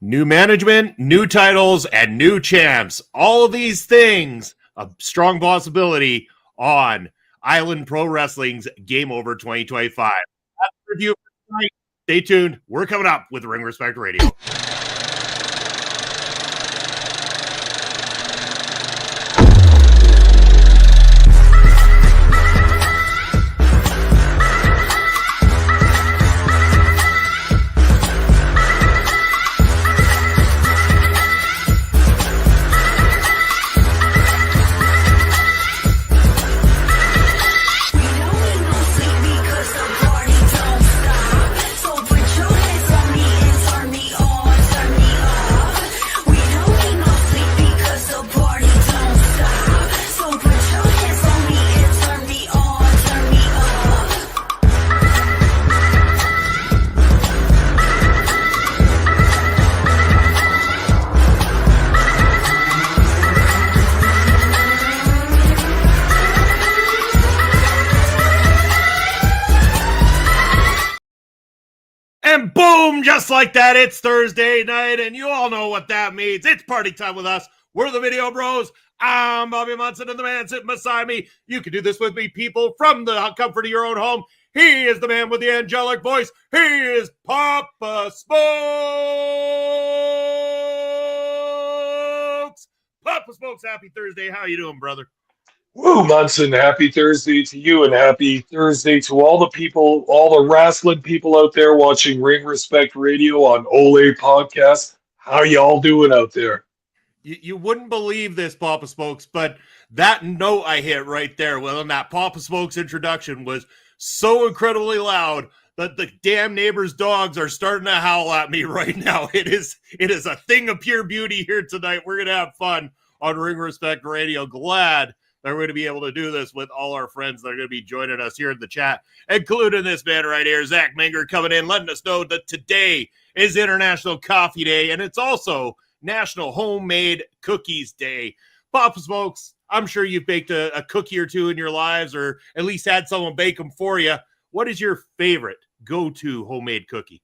New management, new titles, and new champs. All of these things, a strong possibility on Island Pro Wrestling's Game Over 2025. That's the review for tonight. Stay tuned. We're coming up with Ring Respect Radio. And boom, just like that, it's Thursday night, and you all know what that means. It's party time with us. We're the Video Bros. I'm Bobby Munson, and the man sitting beside me. You can do this with me, people, from the comfort of your own home. He is the man with the angelic voice. He is Papa Smokes. Papa Smokes, happy Thursday. How you doing, brother? Woo, Munson, happy Thursday to you, and happy Thursday to all the people, all the wrestling people out there watching Ring Respect Radio on Ole Podcast. How y'all doing out there? You wouldn't believe this, Papa Smokes, but that note I hit right there, well, in that Papa Smokes introduction was so incredibly loud that the damn neighbor's dogs are starting to howl at me right now. It is a thing of pure beauty here tonight. We're going to have fun on Ring Respect Radio. Glad that we're going to be able to do this with all our friends that are going to be joining us here in the chat, including this man right here, Zach Menger, coming in, letting us know that today is International Coffee Day, and it's also National Homemade Cookies Day. Papa Smokes, I'm sure you've baked a cookie or two in your lives, or at least had someone bake them for you. What is your favorite go-to homemade cookie?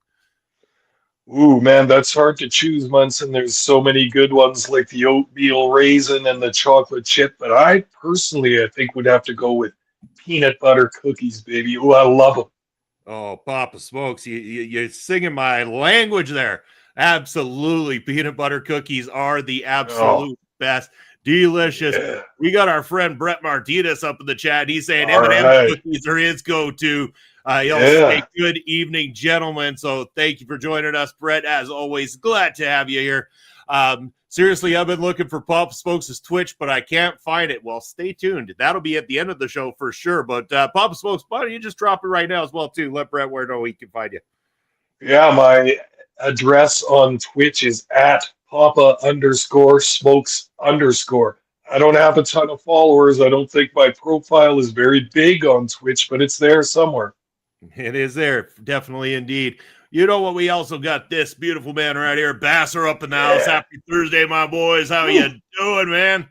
Ooh, man, that's hard to choose, Munson. There's so many good ones like the oatmeal raisin and the chocolate chip, but I think would have to go with peanut butter cookies, baby. Ooh, I love them. Oh, Papa Smokes, you're singing my language there. Absolutely. Peanut butter cookies are the absolute best. Delicious. Yeah. We got our friend Brett Martinez up in the chat. He's saying M&M cookies are his go-to. He'll say good evening, gentlemen. So thank you for joining us, Brett. As always, glad to have you here. Seriously, I've been looking for Papa Smokes' Twitch, but I can't find it. Well, stay tuned. That'll be at the end of the show for sure. But Papa Smokes, why don't you just drop it right now as well, too? Let Brett know he can find you. Yeah, my address on Twitch is at Papa_Smokes_. I don't have a ton of followers. I don't think my profile is very big on Twitch, but it's there somewhere. It is there. Definitely indeed. You know what? We also got this beautiful man right here, Basser, up in the house. Happy Thursday, my boys. How you doing, man?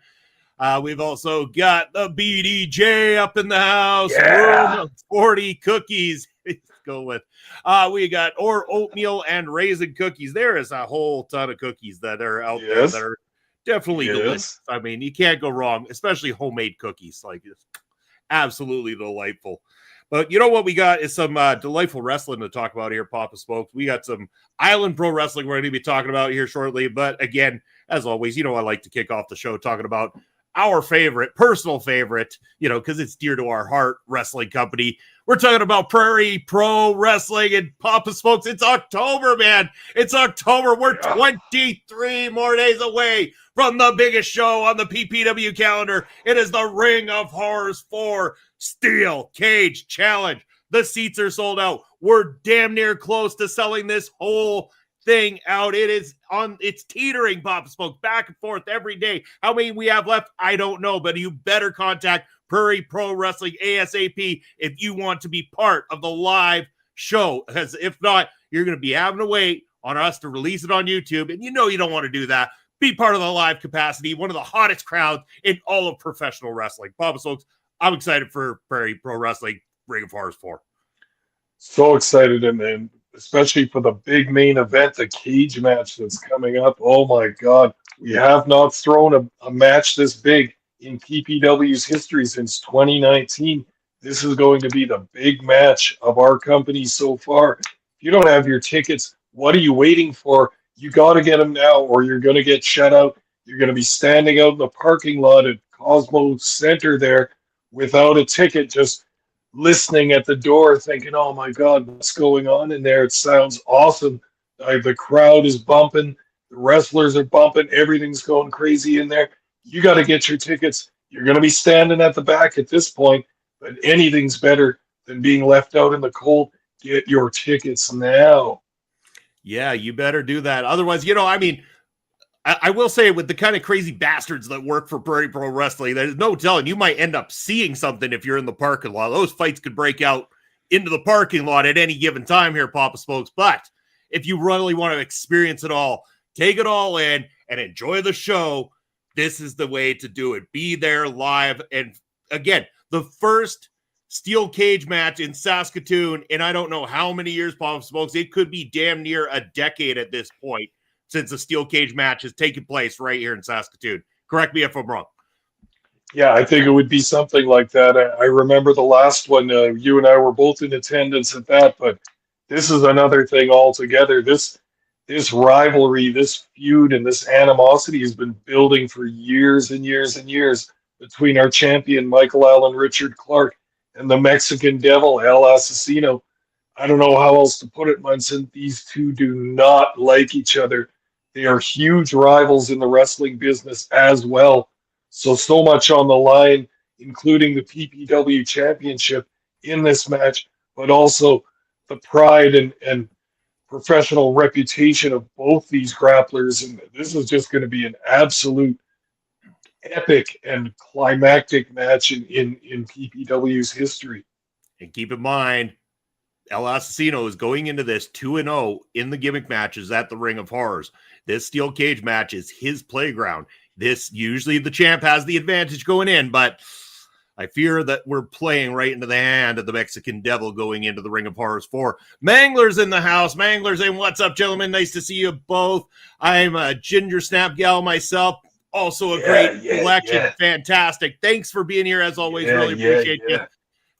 We've also got the BDJ up in the house. Yeah. 40 cookies. Let's go with. We got oatmeal and raisin cookies. There is a whole ton of cookies that are out there that are definitely delicious. I mean, you can't go wrong, especially homemade cookies. Like, it's absolutely delightful. But you know what we got is some delightful wrestling to talk about here, Papa Smokes. We got some Island Pro Wrestling we're going to be talking about here shortly. But again, as always, I like to kick off the show talking about our personal favorite, because it's dear to our heart, wrestling company. We're talking about Prairie Pro Wrestling, and Papa Smokes, it's October, man. It's October. We're 23 more days away from the biggest show on the PPW calendar. It is the Ring of Horrors 4 Steel Cage Challenge. The seats are sold out. We're damn near close to selling this whole thing out. It's teetering, Papa Smokes, back and forth every day. How many we have left, I don't know, but you better contact Prairie Pro Wrestling ASAP if you want to be part of the live show, because if not, you're going to be having to wait on us to release it on YouTube, and you don't want to do that. Be part of the live capacity, one of the hottest crowds in all of professional wrestling. Papa Smokes, I'm excited for Prairie Pro Wrestling Ring of Horrors 4. So excited, and especially for the big main event, the cage match that's coming up. Oh my God, we have not thrown a match this big in PPW's history since 2019. This is going to be the big match of our company so far. If you don't have your tickets, what are you waiting for? You got to get them now, or you're going to get shut out. You're going to be standing out in the parking lot at Cosmo Center there without a ticket, just listening at the door, thinking, "Oh my God, what's going on in there?" It sounds awesome. The crowd is bumping, the wrestlers are bumping, everything's going crazy in there. You got to get your tickets. You're going to be standing at the back at this point, but anything's better than being left out in the cold. Get your tickets now. Yeah, you better do that. Otherwise, I mean, I will say, with the kind of crazy bastards that work for Prairie Pro Wrestling, there's no telling. You might end up seeing something if you're in the parking lot. Those fights could break out into the parking lot at any given time here, Papa Spokes. But if you really want to experience it all, take it all in and enjoy the show, this is the way to do it. Be there live. And again, the first steel cage match in Saskatoon, and I don't know how many years, Papa Spokes. It could be damn near a decade at this point since a steel cage match has taken place right here in Saskatoon. Correct me if I'm wrong. Yeah, I think it would be something like that. I remember the last one. You and I were both in attendance at that, but this is another thing altogether. This rivalry, this feud, and this animosity has been building for years and years and years between our champion Michael Allen Richard Clark and the Mexican Devil El Asesino. I don't know how else to put it, Munson. These two do not like each other. They are huge rivals in the wrestling business as well. So much on the line, including the PPW championship in this match, but also the pride and professional reputation of both these grapplers. And this is just going to be an absolute epic and climactic match in PPW's history. And keep in mind, El Asesino is going into this 2-0 in the gimmick matches at the Ring of Horrors. This steel cage match is his playground. This, usually the champ has the advantage going in, but I fear that we're playing right into the hand of the Mexican Devil going into the Ring of Horrors 4. Mangler's in the house. Mangler's in. What's up, gentlemen? Nice to see you both. I'm a Ginger Snap gal myself. Also a great election. Yeah. Fantastic. Thanks for being here, as always. Really appreciate you.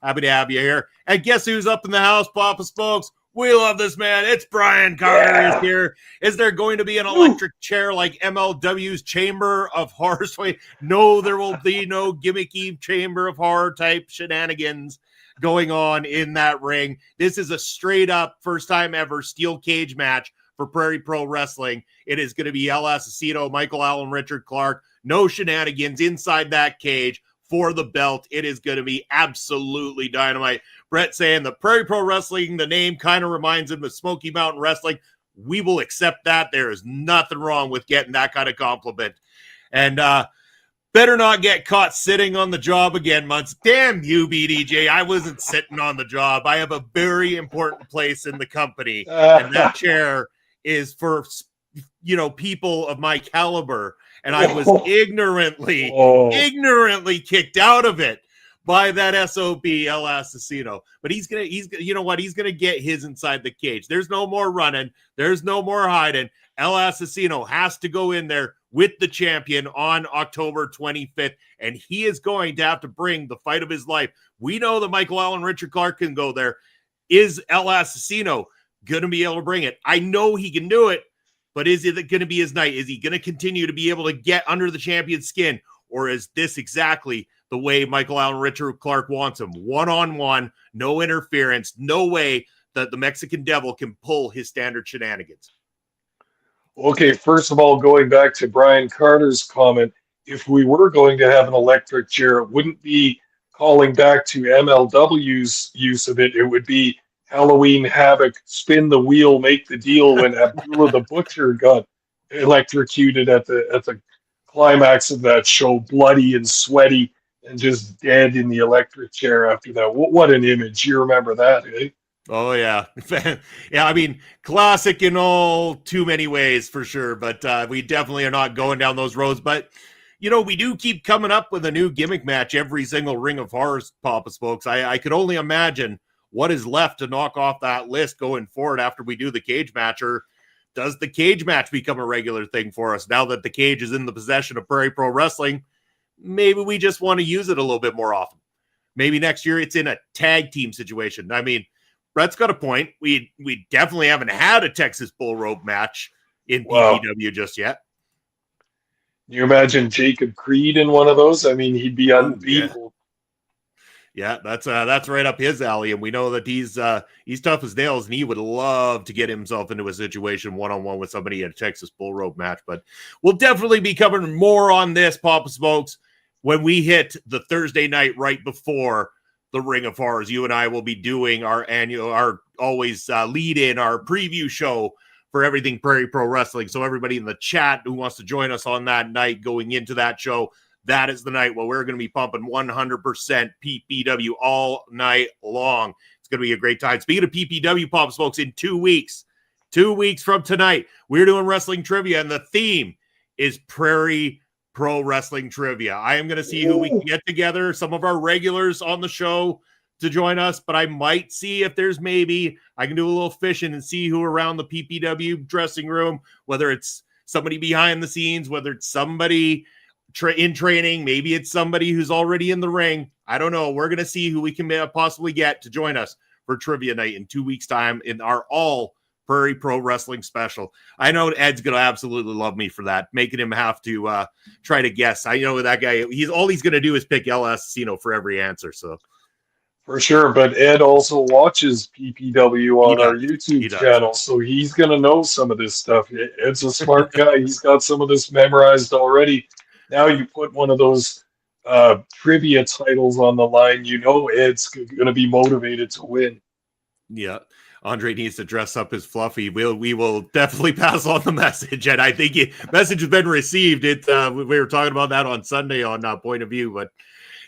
Happy to have you here. And guess who's up in the house, Papa Spokes? We love this man. It's Brian Carter is here. Is there going to be an electric chair like MLW's Chamber of Horrors? No, there will be no gimmicky Chamber of Horror type shenanigans going on in that ring. This is a straight up first time ever steel cage match for Prairie Pro Wrestling. It is going to be El Asesino, Michael Allen, Richard Clark. No shenanigans inside that cage for the belt. It is going to be absolutely dynamite. Brett saying the Prairie Pro Wrestling, the name kind of reminds him of Smoky Mountain Wrestling. We will accept that. There is nothing wrong with getting that kind of compliment. And better not get caught sitting on the job again, Munts. Damn you, BDJ. I wasn't sitting on the job. I have a very important place in the company. And that chair is for, people of my caliber. And I was ignorantly kicked out of it by that SOB El Asesino. But he's gonna get his inside the cage. There's no more running. There's no more hiding. El Asesino has to go in there with the champion on October 25th, and he is going to have to bring the fight of his life. We know that Michael Allen, Richard Clark can go there. Is El Asesino going to be able to bring it? I know he can do it, but is it going to be his night? Is he going to continue to be able to get under the champion's skin, or is this exactly the way Michael Allen, Richard Clark wants him? One-on-one, no interference, no way that the Mexican Devil can pull his standard shenanigans. Okay, first of all, going back to Brian Carter's comment, if we were going to have an electric chair, it wouldn't be calling back to MLW's use of it. It would be Halloween Havoc, spin the wheel, make the deal, when Abdullah the Butcher got electrocuted at the climax of that show, bloody and sweaty and just dead in the electric chair after that. What an image. You remember that, eh? Oh, yeah. Yeah, I mean, classic in all too many ways for sure, but we definitely are not going down those roads. But, we do keep coming up with a new gimmick match every single Ring of Horrors, Papa Spokes. I could only imagine what is left to knock off that list going forward after we do the cage match? Or does the cage match become a regular thing for us now that the cage is in the possession of Prairie Pro Wrestling? Maybe we just want to use it a little bit more often. Maybe next year it's in a tag team situation. I mean, Brett's got a point. We definitely haven't had a Texas Bull Rope match in PPW just yet. Can you imagine Jacob Creed in one of those? I mean, he'd be unbeatable. Yeah, that's right up his alley, and we know that he's tough as nails, and he would love to get himself into a situation one-on-one with somebody in a Texas Bull Rope match. But we'll definitely be covering more on this, Papa Smokes, when we hit the Thursday night right before the Ring of Horrors. You and I will be doing our always lead in our preview show for everything Prairie Pro Wrestling. So everybody in the chat who wants to join us on that night going into that show, that is the night where we're going to be pumping 100% PPW all night long. It's going to be a great time. Speaking of PPW, Pop Smokes, in 2 weeks from tonight, we're doing wrestling trivia, and the theme is Prairie Pro Wrestling Trivia. I am going to see who we can get together, some of our regulars on the show to join us, but I might see if there's I can do a little fishing and see who around the PPW dressing room, whether it's somebody behind the scenes, whether it's somebody in training, maybe it's somebody who's already in the ring. I don't know. We're going to see who we can possibly get to join us for trivia night in 2 weeks' time in our all Prairie Pro Wrestling special. I know Ed's going to absolutely love me for that, making him have to try to guess. I know that guy, he's going to do is pick El Asesino for every answer. So for sure, but Ed also watches PPW on our YouTube channel, so he's going to know some of this stuff. Ed's a smart guy. He's got some of this memorized already. Now you put one of those trivia titles on the line, you know Ed's going to be motivated to win. Yeah. Andre needs to dress up as Fluffy. We will definitely pass on the message, and I think message has been received. We were talking about that on Sunday on Point of View, but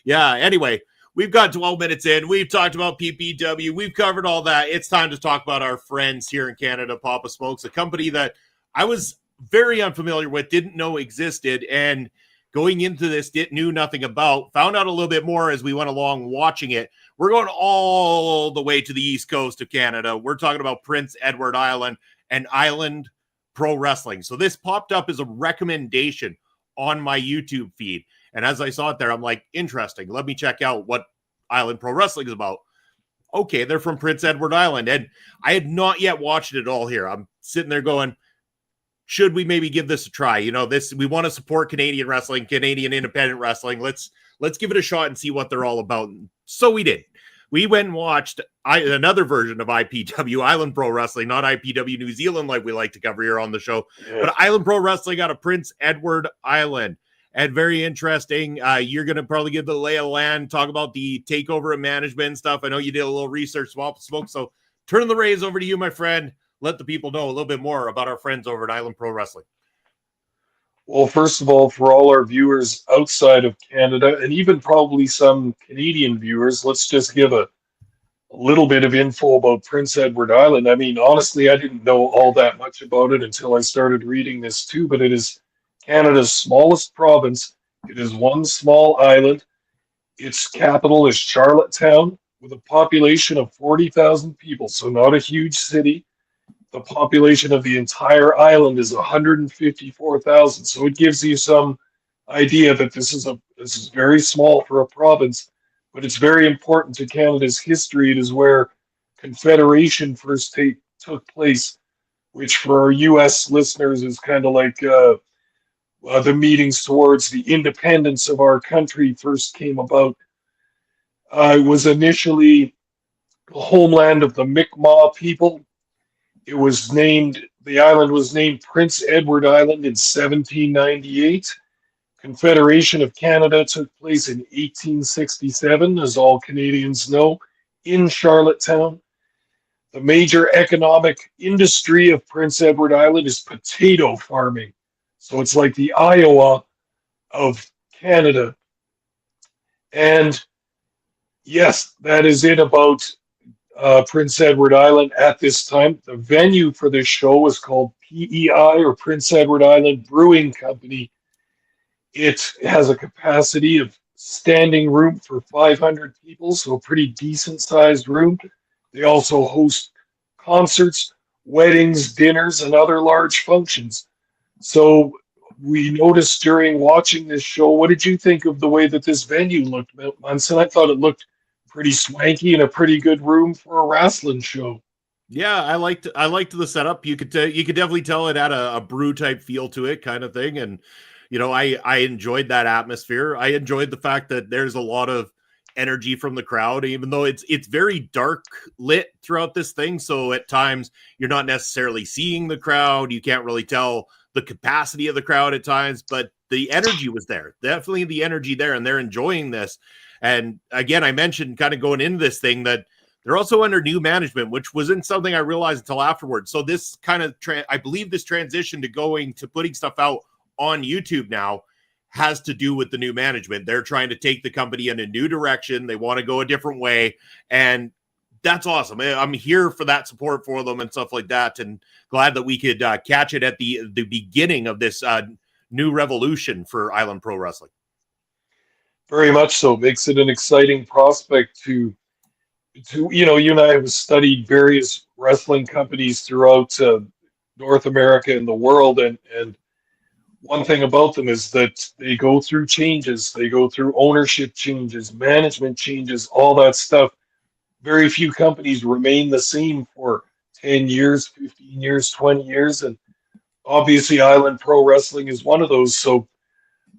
yeah. Anyway, we've got 12 minutes in. We've talked about PPW. We've covered all that. It's time to talk about our friends here in Canada, Papa Smokes, a company that I was very unfamiliar with, didn't know existed, and going into this, knew nothing about, found out a little bit more as we went along watching it. We're going all the way to the east coast of Canada. We're talking about Prince Edward Island and Island Pro Wrestling. So this popped up as a recommendation on my YouTube feed. And as I saw it there, I'm like, interesting. Let me check out what Island Pro Wrestling is about. Okay, they're from Prince Edward Island. And I had not yet watched it all here. I'm sitting there going, should we maybe give this a try? You know, we want to support Canadian wrestling, Canadian independent wrestling. Let's give it a shot and see what they're all about. So we did. We went and watched another version of IPW, Island Pro Wrestling, not IPW New Zealand like we like to cover here on the show, but Island Pro Wrestling out of Prince Edward Island. And very interesting. You're going to probably give the lay of the land, talk about the takeover and management and stuff. I know you did a little research, Smoke, so turn the rays over to you, my friend. Let the people know a little bit more about our friends over at Island Pro Wrestling. Well, first of all, for all our viewers outside of Canada, and even probably some Canadian viewers, let's just give a little bit of info about Prince Edward Island. I mean, honestly, I didn't know all that much about it until I started reading this too, but it is Canada's smallest province. It is one small island. Its capital is Charlottetown, with a population of 40,000 people, so not a huge city. The population of the entire island is 154,000. So it gives you some idea that this is very small for a province, but it's very important to Canada's history. It is where Confederation first took place, which for our U.S. listeners is kind of like the meetings towards the independence of our country first came about. It was initially the homeland of the Mi'kmaq people. The island was named Prince Edward Island in 1798. Confederation of Canada took place in 1867, as all Canadians know, in Charlottetown. The major economic industry of Prince Edward Island is potato farming. So it's like the Iowa of Canada. And yes, that is it about Prince Edward Island at this time. The venue for this show was called PEI, or Prince Edward Island Brewing Company. It has a capacity of standing room for 500 people, so a pretty decent sized room. They also host concerts, weddings, dinners, and other large functions. So we noticed during watching this show, what did you think of the way that this venue looked, Munson? I thought it looked pretty swanky and a pretty good room for a wrestling show. Yeah, I liked the setup. You could definitely tell it had a brew type feel to it, kind of thing. And I enjoyed that atmosphere. I enjoyed the fact that there's a lot of energy from the crowd, even though it's very dark lit throughout this thing. So at times you're not necessarily seeing the crowd. You can't really tell the capacity of the crowd at times, but the energy was there. Definitely the energy there, and they're enjoying this. And again, I mentioned kind of going into this thing that they're also under new management, which wasn't something I realized until afterwards. So this kind of, I believe this transition to going to putting stuff out on YouTube now has to do with the new management. They're trying to take the company in a new direction. They want to go a different way. And that's awesome. I'm here for that support for them and stuff like that. And glad that we could catch it at the beginning of this new revolution for Island Pro Wrestling. Very much so. Makes it an exciting prospect to you and I have studied various wrestling companies throughout North America and the world, and one thing about them is that they go through changes. They go through ownership changes, management changes, all that stuff. Very few companies remain the same for 10 years, 15 years, 20 years, and obviously Island Pro Wrestling is one of those. So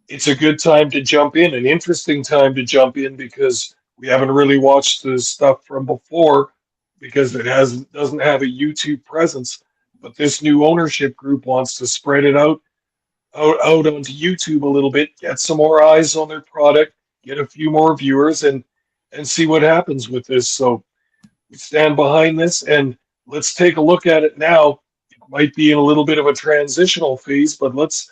it's a good time to jump in, an interesting time to jump in, because we haven't really watched the stuff from before because it doesn't have a YouTube presence. But this new ownership group wants to spread it out onto YouTube a little bit, get some more eyes on their product, get a few more viewers, and see what happens with this. So we stand behind this, and let's take a look at it now. It might be in a little bit of a transitional phase, but let's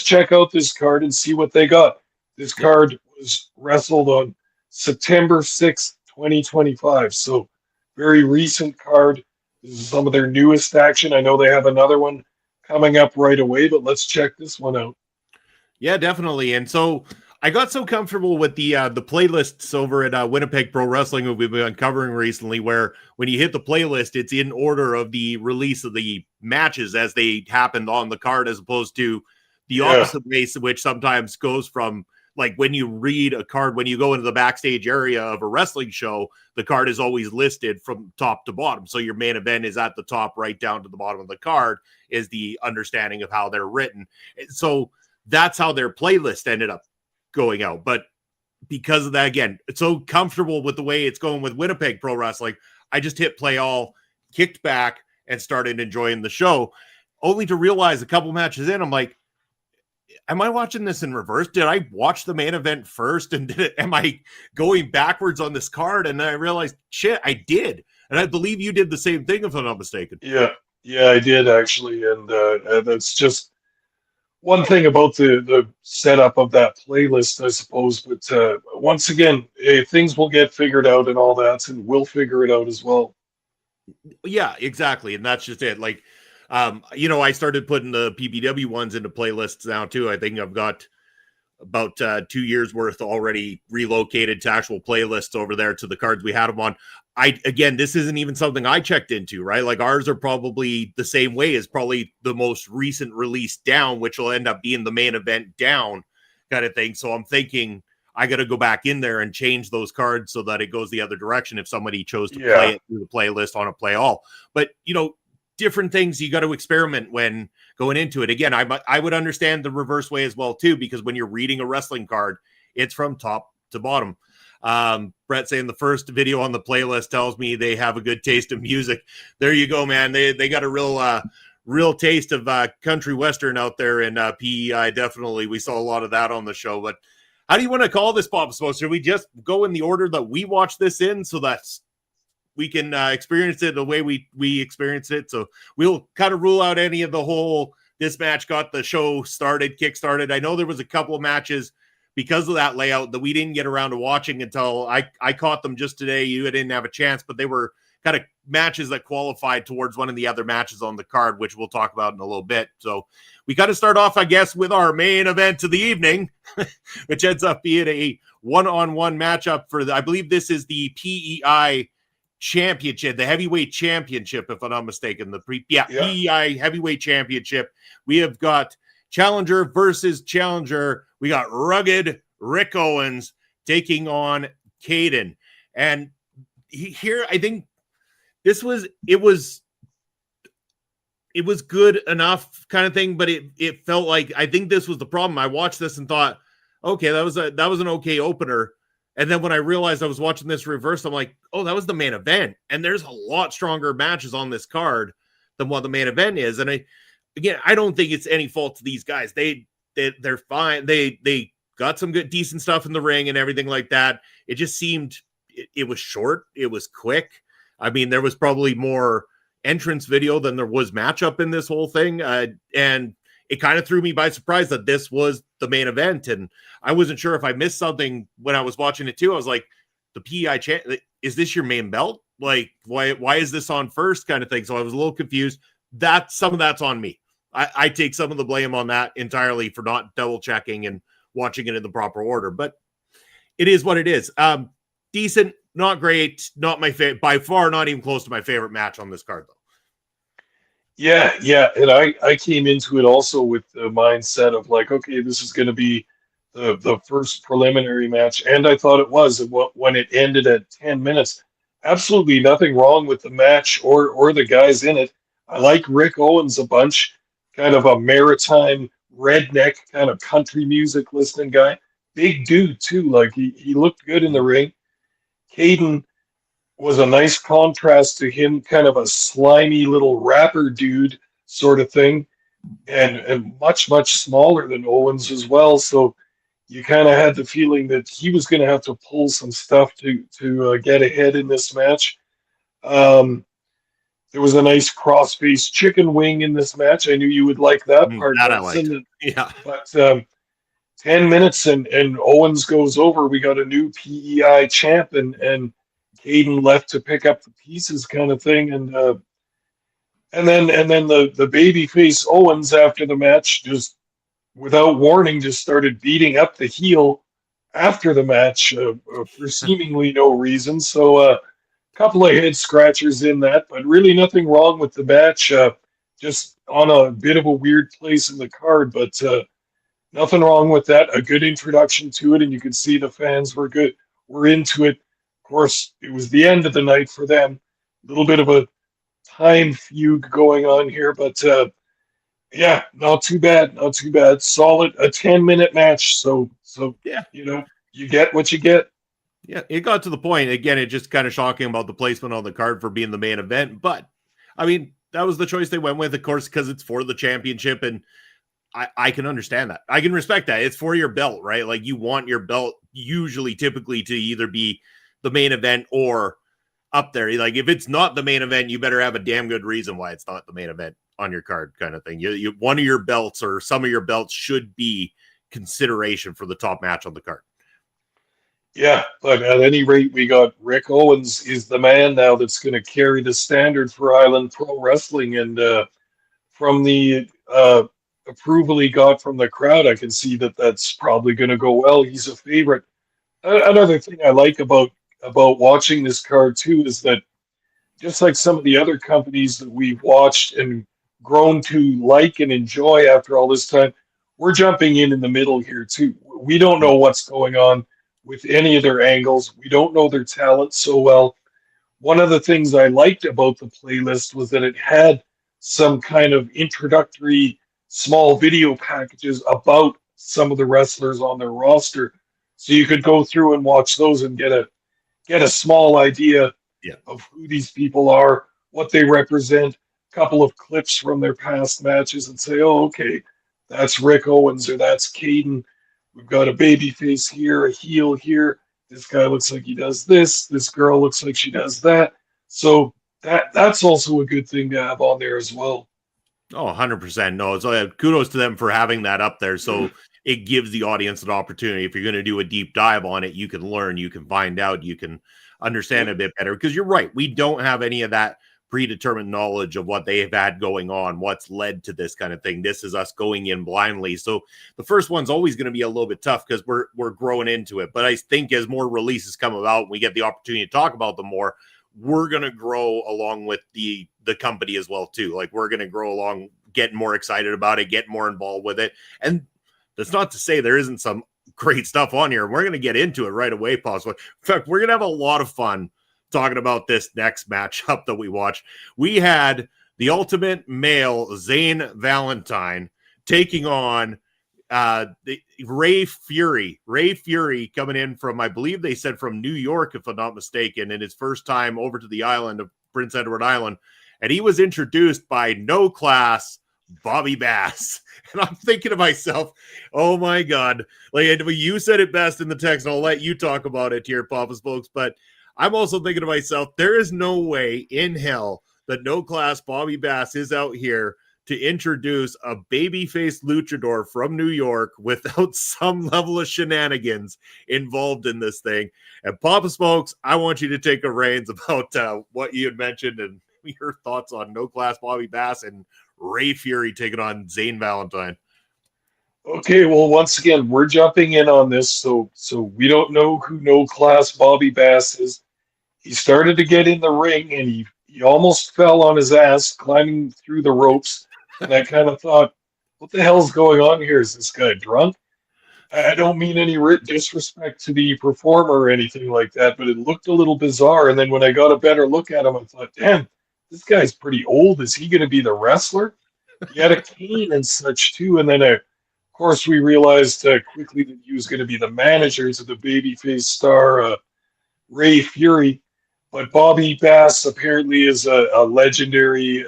check out this card and see what they got. This card was wrestled on September 6th, 2025. So very recent card. This is some of their newest action. I know they have another one coming up right away, but let's check this one out. Yeah, definitely. And so I got so comfortable with the playlists over at Winnipeg Pro Wrestling that we've been covering recently, where when you hit the playlist, it's in order of the release of the matches as they happened on the card, as opposed to the opposite way, which sometimes goes from, like, when you read a card, when you go into the backstage area of a wrestling show, the card is always listed from top to bottom. So your main event is at the top, right down to the bottom of the card is the understanding of how they're written. So that's how their playlist ended up going out. But because of that, again, it's so comfortable with the way it's going with Winnipeg Pro Wrestling, I just hit play all, kicked back, and started enjoying the show, only to realize a couple matches in, I'm like, am I watching this in reverse? Did I watch the main event first? And am I going backwards on this card? And then I realized, shit, I did. And I believe you did the same thing, if I'm not mistaken. Yeah, I did actually. And that's just one thing about the setup of that playlist, I suppose. But once again, things will get figured out and all that, and we'll figure it out as well. Yeah, exactly. And that's just it. Like, I started putting the PPW ones into playlists now too. I think I've got about 2 years worth already relocated to actual playlists over there to the cards we had them on. Again, this isn't even something I checked into, right? Like, ours are probably the same way as probably the most recent release down, which will end up being the main event down kind of thing. So I'm thinking I got to go back in there and change those cards so that it goes the other direction if somebody chose to play it through the playlist on a play all. But, different things you got to experiment when going into it. Again, I would understand the reverse way as well too, because when you're reading a wrestling card, it's from top to bottom. Brett saying the first video on the playlist tells me they have a good taste of music. There you go, man. They got a real taste of country western out there in PEI. Definitely, we saw a lot of that on the show. But how do you want to call this, Pop Smoke? Should we just go in the order that we watch this in, so that's we can experience it the way we experienced it? So we'll kind of rule out any of the whole, this match got the show started, kick-started. I know there was a couple of matches because of that layout that we didn't get around to watching until I caught them just today. You didn't have a chance, but they were kind of matches that qualified towards one of the other matches on the card, which we'll talk about in a little bit. So we got to start off, I guess, with our main event of the evening, which ends up being a one-on-one matchup for I believe this is the PEI championship, the heavyweight championship, if I'm not mistaken, PEI heavyweight championship. We have got challenger versus challenger. We got rugged Rick Owens taking on Kayden. And here, I think it was good enough kind of thing, but it felt like, I think this was the problem. I watched this and thought, okay, that was an okay opener. And then when I realized I was watching this reverse, I'm like, oh, that was the main event. And there's a lot stronger matches on this card than what the main event is. And I don't think it's any fault to these guys. They're fine. They got some good, decent stuff in the ring and everything like that. It just seemed it was short. It was quick. I mean, there was probably more entrance video than there was matchup in this whole thing. And it kind of threw me by surprise that this was the main event. And I wasn't sure if I missed something when I was watching it too. I was like, the PEI is this your main belt? Like, why is this on first kind of thing? So I was a little confused. Some of that's on me. I take some of the blame on that entirely for not double checking and watching it in the proper order, but it is what it is. Decent, not great, not my favorite, by far, not even close to my favorite match on this card though. Yeah. And I came into it also with the mindset of like, okay, this is going to be the first preliminary match. And I thought it was. When it ended at 10 minutes, absolutely nothing wrong with the match or the guys in it. I like Rick Owens a bunch, kind of a maritime redneck kind of country music listening guy. Big dude too. Like he looked good in the ring. Kayden was a nice contrast to him, kind of a slimy little rapper dude sort of thing, and much, much smaller than Owens as well. So you kind of had the feeling that he was going to have to pull some stuff to get ahead in this match. There was a nice cross-faced chicken wing in this match. I knew you would like that part. That I liked. Yeah. But 10 minutes and Owens goes over. We got a new PEI champ and Kayden left to pick up the pieces kind of thing. And then the babyface Owens after the match just without warning just started beating up the heel after the match for seemingly no reason. So couple of head scratchers in that, but really nothing wrong with the match. Just on a bit of a weird place in the card, but nothing wrong with that. A good introduction to it, and you could see the fans were into it. Of course, it was the end of the night for them. A little bit of a time fugue going on here, but yeah, not too bad. Solid, a 10-minute match. So yeah, you get what you get. Yeah, it got to the point. Again, it just kind of shocking about the placement on the card for being the main event. But, I mean, that was the choice they went with, of course, because it's for the championship. And I can understand that. I can respect that. It's for your belt, right? Like, you want your belt typically to either be the main event or up there. Like, if it's not the main event, you better have a damn good reason why it's not the main event on your card kind of thing. You one of your belts or some of your belts should be consideration for the top match on the card. Yeah, but at any rate, we got Rick Owens is the man now that's going to carry the standard for Island Pro Wrestling. And from the approval he got from the crowd, I can see that that's probably going to go well. He's a favorite. Another thing I like about watching this card, too, is that just like some of the other companies that we've watched and grown to like and enjoy after all this time, we're jumping in the middle here, too. We don't know what's going on with any of their angles. We don't know their talent so well. One of the things I liked about the playlist was that it had some kind of introductory small video packages about some of the wrestlers on their roster. So you could go through and watch those and get a small idea of who these people are, what they represent, a couple of clips from their past matches and say, oh, okay, that's Rick Owens or that's Kayden. We've got a baby face here, a heel here. This guy looks like he does this. This girl looks like she does that. So that's also a good thing to have on there as well. Oh, 100%. No, so kudos to them for having that up there. So it gives the audience an opportunity. If you're going to do a deep dive on it, you can learn, you can find out, you can understand a bit better. Because you're right. We don't have any of that predetermined knowledge of what they've had going on, what's led to this kind of thing. This is us going in blindly. So the first one's always going to be a little bit tough because we're growing into it. But I think as more releases come about, we get the opportunity to talk about them more, we're going to grow along with the company as well too. Like we're going to grow along, get more excited about it, get more involved with it. And that's not to say there isn't some great stuff on here. We're going to get into it right away, possibly. In fact, we're going to have a lot of fun talking about this next matchup that we watched. We had the ultimate male Zane Valentine taking on the Ray Fury coming in from, I believe they said from New York, if I'm not mistaken, in his first time over to the island of Prince Edward Island. And he was introduced by No Class Bobby Bass. And I'm thinking to myself, oh my God, like you said it best in the text, and I'll let you talk about it here, Papa's folks. But I'm also thinking to myself, there is no way in hell that No Class Bobby Bass is out here to introduce a baby-faced luchador from New York without some level of shenanigans involved in this thing. And Papa Smokes, I want you to take a reins about what you had mentioned and your thoughts on No Class Bobby Bass and Ray Fury taking on Zane Valentine. Okay, well, once again, we're jumping in on this, so we don't know who No Class Bobby Bass is. He started to get in the ring, and he almost fell on his ass climbing through the ropes. And I kind of thought, what the hell's going on here? Is this guy drunk? I don't mean any disrespect to the performer or anything like that, but it looked a little bizarre. And then when I got a better look at him, I thought, damn, this guy's pretty old. Is he going to be the wrestler? He had a cane and such, too. And then, of course, we realized quickly that he was going to be the manager to the babyface star, Ray Fury. But Bobby Bass apparently is a legendary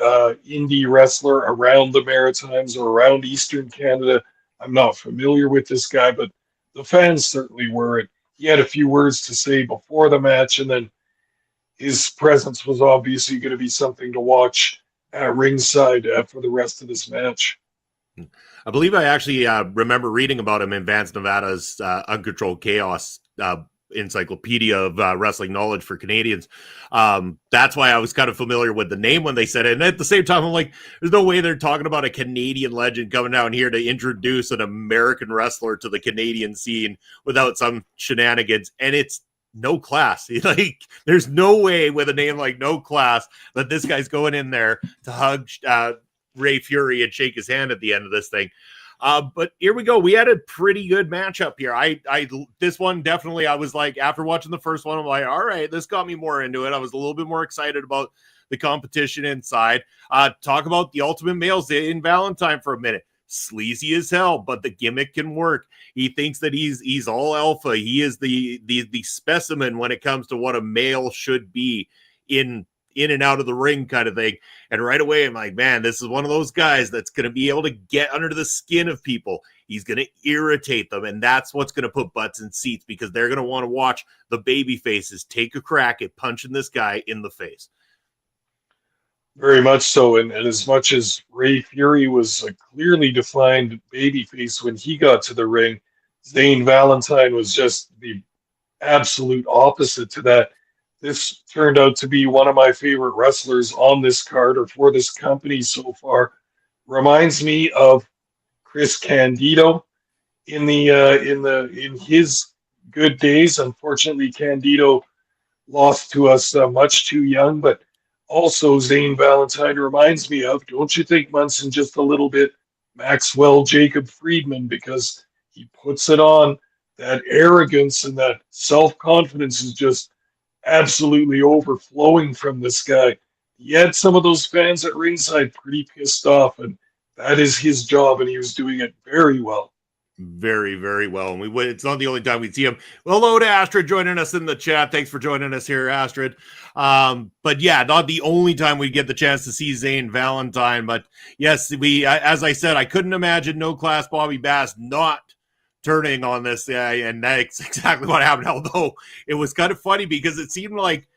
indie wrestler around the Maritimes or around Eastern Canada. I'm not familiar with this guy, but the fans certainly were. He had a few words to say before the match, and then his presence was obviously going to be something to watch at ringside for the rest of this match. I believe I actually remember reading about him in Vance Nevada's Uncontrolled Chaos encyclopedia of wrestling knowledge for Canadians. That's why I was kind of familiar with the name when they said it. And at the same time, I'm like, there's no way they're talking about a Canadian legend coming down here to introduce an American wrestler to the Canadian scene without some shenanigans. And it's No Class. Like, there's no way with a name like No Class that this guy's going in there to hug Ray Fury and shake his hand at the end of this thing. But here we go. We had a pretty good matchup here. This one definitely, I was like, after watching the first one, I'm like, all right, this got me more into it. I was a little bit more excited about the competition inside. Talk about the ultimate males in Valentine for a minute. Sleazy as hell, but the gimmick can work. He thinks that he's all alpha. He is the specimen when it comes to what a male should be in and out of the ring kind of thing. And right away, I'm like, man, this is one of those guys that's going to be able to get under the skin of people. He's going to irritate them. And that's what's going to put butts in seats, because they're going to want to watch the baby faces take a crack at punching this guy in the face. Very much so. And as much as Ray Fury was a clearly defined babyface when he got to the ring, Zane Valentine was just the absolute opposite to that. This turned out to be one of my favorite wrestlers on this card or for this company so far. Reminds me of Chris Candido in his good days. Unfortunately, Candido lost to us much too young, but also Zane Valentine reminds me of, don't you think, Munson, just a little bit Maxwell Jacob Friedman, because he puts it on. That arrogance and that self-confidence is just absolutely overflowing from this guy. He had some of those fans at ringside pretty pissed off, and that is his job, and he was doing it very well. Very, very well. And it's not the only time we see him. Well, hello to Astrid joining us in the chat. Thanks for joining us here, Astrid. But yeah, not the only time we get the chance to see Zane Valentine. But yes, as I said, I couldn't imagine No Class Bobby Bass not turning on this guy, and that's exactly what happened. Although it was kind of funny because it seemed like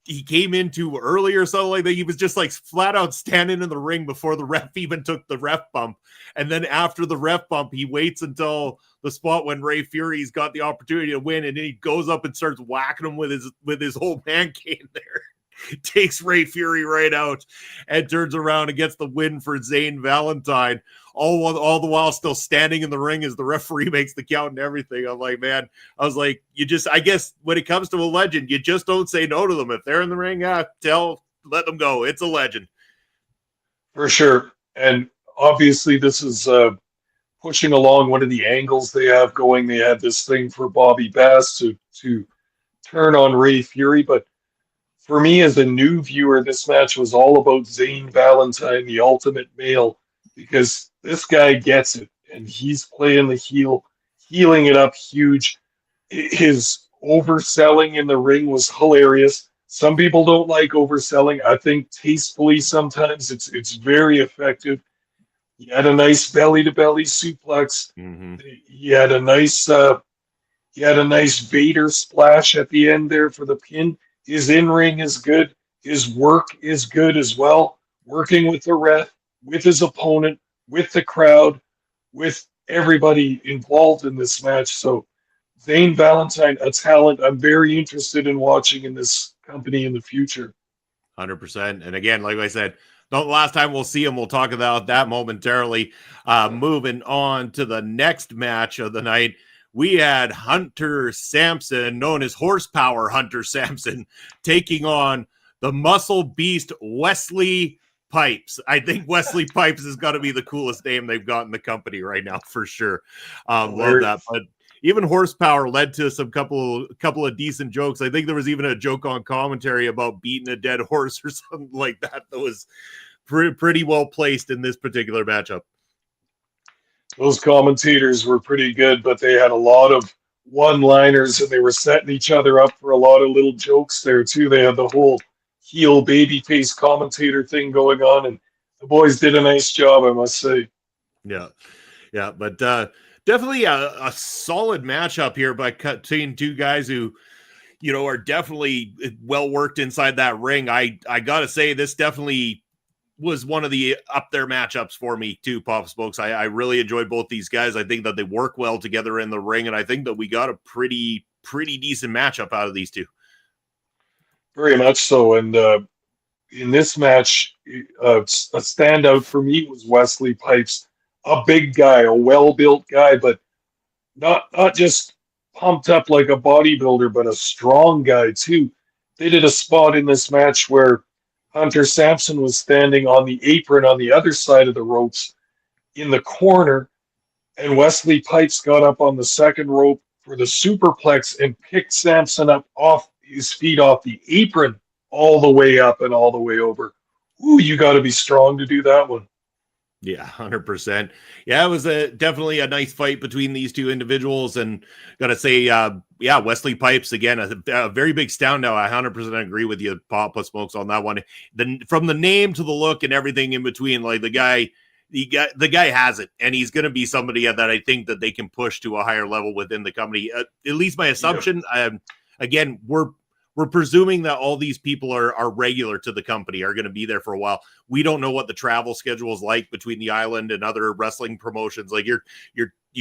he came in too early or something like that. He was just like flat out standing in the ring before the ref even took the ref bump. And then after the ref bump, he waits until the spot when Ray Fury's got the opportunity to win, and then he goes up and starts whacking him with his old man cane there. takes Ray Fury right out and turns around and gets the win for Zane Valentine. All the while still standing in the ring as the referee makes the count and everything. I'm like, man, I was like, I guess when it comes to a legend, you just don't say no to them. If they're in the ring, let them go. It's a legend. For sure. And obviously this is pushing along one of the angles they have going. They had this thing for Bobby Bass to turn on Ray Fury, but for me as a new viewer, this match was all about Zane Valentine, the ultimate male, because this guy gets it, and he's playing the heel, healing it up huge. His overselling in the ring was hilarious. Some people don't like overselling. I think tastefully sometimes it's very effective. He had a nice belly to belly suplex. Mm-hmm. He had a nice Vader splash at the end there for the pin. His in-ring is good. His work is good as well. Working with the ref, with his opponent, with the crowd, with everybody involved in this match. So Zane Valentine, a talent I'm very interested in watching in this company in the future. 100%. And again, like I said, the last time we'll see him, we'll talk about that momentarily. Moving on to the next match of the night. We had Hunter Sampson, known as Horsepower Hunter Sampson, taking on the muscle beast Wesley Pipes. I think Wesley Pipes is going to be the coolest name they've got in the company right now, for sure. Love that. But even Horsepower led to some couple of decent jokes. I think there was even a joke on commentary about beating a dead horse or something like that. That was pretty well placed in this particular matchup. Those commentators were pretty good, but they had a lot of one-liners, and they were setting each other up for a lot of little jokes there too. They had the whole heel babyface commentator thing going on, and the boys did a nice job, I must say. Yeah, but definitely a solid matchup here by between two guys who, are definitely well worked inside that ring. I gotta say, this definitely was one of the up there matchups for me too, Pop Smokes. I really enjoyed both these guys. I think that they work well together in the ring, and I think that we got a pretty decent matchup out of these two. Very much so. And in this match, a standout for me was Wesley Pipes, a big guy, a well-built guy, but not just pumped up like a bodybuilder, but a strong guy too. They did a spot in this match where Hunter Sampson was standing on the apron on the other side of the ropes in the corner, and Wesley Pipes got up on the second rope for the superplex and picked Sampson up off his feet off the apron all the way up and all the way over. Ooh, you got to be strong to do that one. Yeah, 100%. Yeah, it was definitely a nice fight between these two individuals, and gotta say, Wesley Pipes again, a very big standout. I 100% agree with you, Papa Smokes, on that one. From the name to the look and everything in between, like the guy has it, and he's gonna be somebody that I think that they can push to a higher level within the company. At least my assumption. Yeah. Again, we're presuming that all these people are regular to the company, are going to be there for a while. We don't know what the travel schedule is like between the island and other wrestling promotions. Like you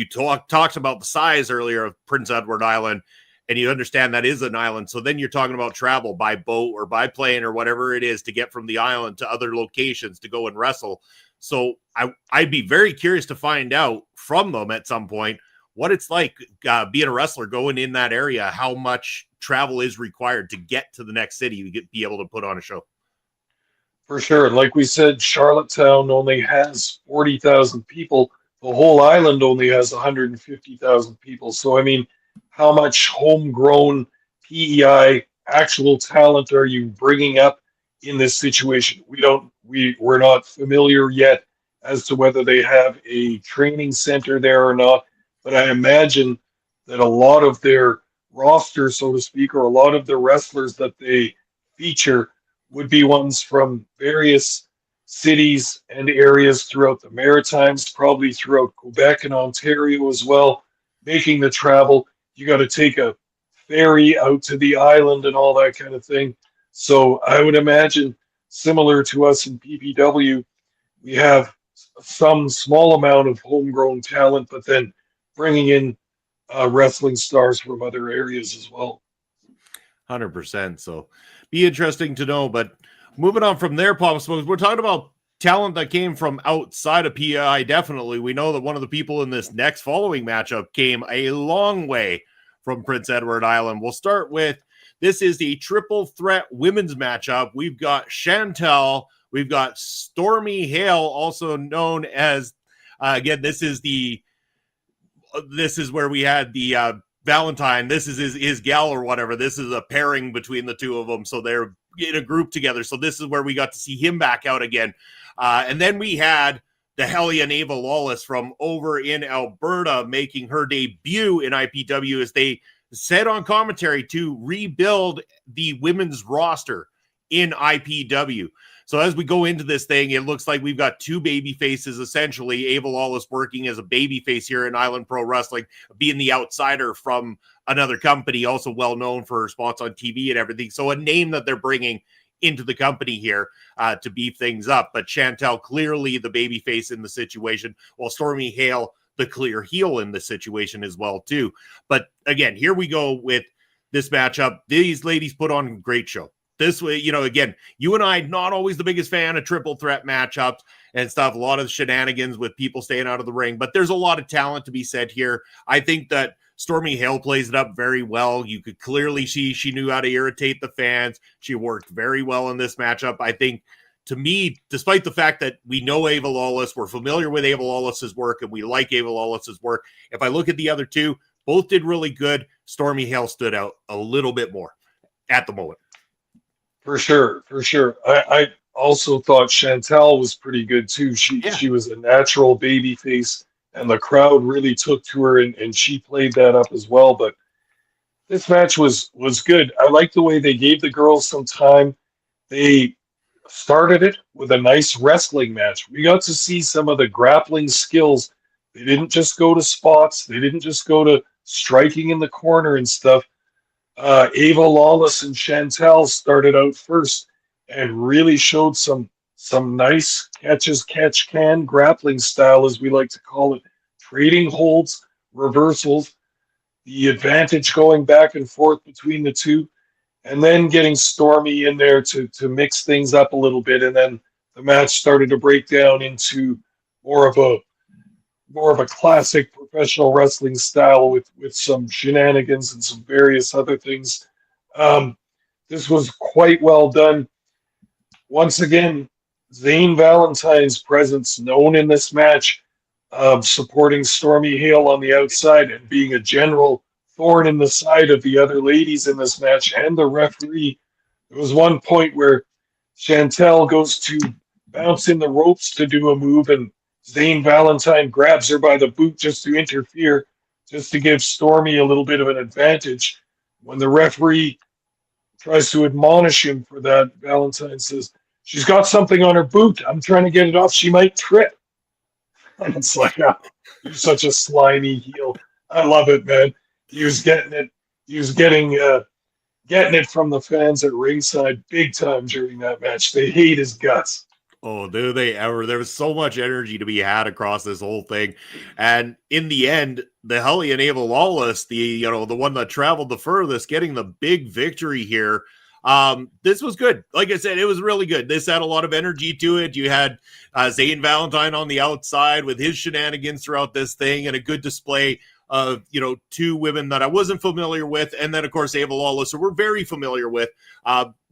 talked about the size earlier of Prince Edward Island, and you understand that is an island. So then you're talking about travel by boat or by plane or whatever it is to get from the island to other locations to go and wrestle. So I'd be very curious to find out from them at some point what it's like being a wrestler going in that area, how much travel is required to get to the next city to be able to put on a show. For sure. And like we said, Charlottetown only has 40,000 people. The whole island only has 150,000 people. So, I mean, how much homegrown PEI actual talent are you bringing up in this situation? We're not familiar yet as to whether they have a training center there or not. But I imagine that a lot of their roster, so to speak, or a lot of the wrestlers that they feature would be ones from various cities and areas throughout the Maritimes, probably throughout Quebec and Ontario as well, making the travel. You got to take a ferry out to the island and all that kind of thing. So I would imagine, similar to us in PPW, we have some small amount of homegrown talent, but then bringing in wrestling stars from other areas as well. 100%. So be interesting to know. But moving on from there, Pop Smokes, we're talking about talent that came from outside of PI. Definitely, we know that one of the people in this next following matchup came a long way from Prince Edward Island. We'll start with, this is the triple threat women's matchup. We've got Chantal, we've got Stormie Hale, also known as again, this is where we had the Valentine. This is his gal or whatever. This is a pairing between the two of them, so they're in a group together. So this is where we got to see him back out again. And then we had the hellion Ava Lawless from over in Alberta making her debut in IPW, as they said on commentary to rebuild the women's roster in IPW. So as we go into this thing, it looks like we've got two baby faces, essentially. Ava Lawless working as a baby face here in Island Pro Wrestling, being the outsider from another company, also well known for her spots on TV and everything. So a name that they're bringing into the company here to beef things up. But Chantal, clearly the baby face in the situation, while Stormie Hale, the clear heel in the situation as well, too. But again, here we go with this matchup. These ladies put on a great show. This way, again, you and I, not always the biggest fan of triple threat matchups and stuff, a lot of shenanigans with people staying out of the ring, but there's a lot of talent to be said here. I think that Stormie Hale plays it up very well. You could clearly see she knew how to irritate the fans. She worked very well in this matchup. I think, to me, despite the fact that we know Ava Lawless, we're familiar with Ava Lawless's work, and we like Ava Lawless's work, if I look at the other two, both did really good. Stormie Hale stood out a little bit more at the moment. For sure. I also thought Chantal was pretty good too. She was a natural baby face, and the crowd really took to her, and she played that up as well. But this match was good. I like the way they gave the girls some time. They started it with a nice wrestling match. We got to see some of the grappling skills. They didn't just go to spots. They didn't just go to striking in the corner and stuff. Ava Lawless and Chantal started out first and really showed some nice catch-can grappling style, as we like to call it, trading holds, reversals, the advantage going back and forth between the two, and then getting Stormie in there to mix things up a little bit. And then the match started to break down into more of a classic professional wrestling style with some shenanigans and some various other things. This was quite well done. Once again, Zane Valentine's presence known in this match, supporting Stormie Hale on the outside and being a general thorn in the side of the other ladies in this match and the referee. There was one point where Chantal goes to bounce in the ropes to do a move, and Zane Valentine grabs her by the boot just to interfere, just to give Stormie a little bit of an advantage. When the referee tries to admonish him for that, Valentine says, "She's got something on her boot. I'm trying to get it off. She might trip." And it's like, oh, you're such a slimy heel. I love it, man. He was getting it. He was getting it from the fans at ringside big time during that match. They hate his guts. Oh, do they ever? There was so much energy to be had across this whole thing. And in the end, the hellion Ava Lawless, the one that traveled the furthest, getting the big victory here. This was good. Like I said, it was really good. This had a lot of energy to it. You had Zane Valentine on the outside with his shenanigans throughout this thing, and a good display of, two women that I wasn't familiar with. And then, of course, Ava Lawless, who we're very familiar with.